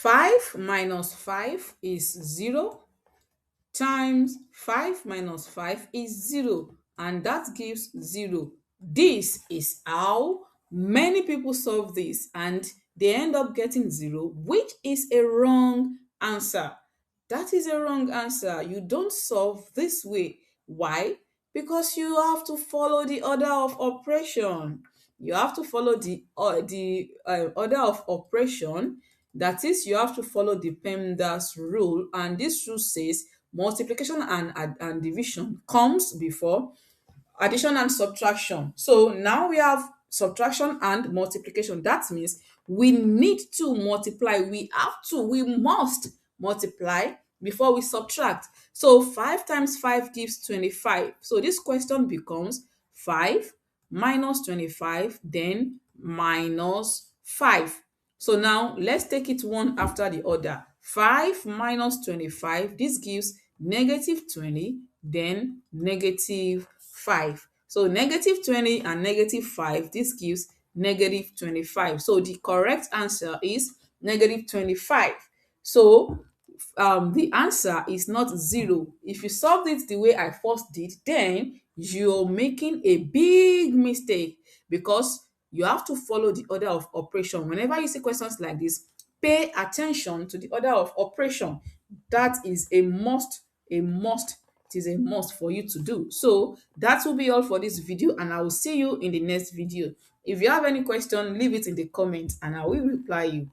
5 minus 5 is 0 times 5 minus 5 is 0, and that gives 0. This is how many people solve this, and they end up getting 0, which is a wrong answer. That is a wrong answer. You don't solve this way. Why? Because you have to follow the order of operation. You have to follow the order of operation. That is, you have to follow the PEMDAS rule, and this rule says multiplication and division comes before addition and subtraction. So now we have subtraction and multiplication. That means we need to multiply. We must multiply before we subtract. So 5 times 5 gives 25. So this question becomes 5 minus 25, then minus 5. So now let's take it one after the other. 5 minus 25, this gives negative 20, then negative 5. So negative 20 and negative 5, this gives negative 25. So the correct answer is negative 25. So the answer is not 0. If you solved it the way I first did, then you're making a big mistake, because you have to follow the order of operation. Whenever you see questions like this, pay attention to the order of operation. That is a must, a must. It is a must for you to do. So that will be all for this video, and I will see you in the next video. If you have any question, leave it in the comments and I will reply you.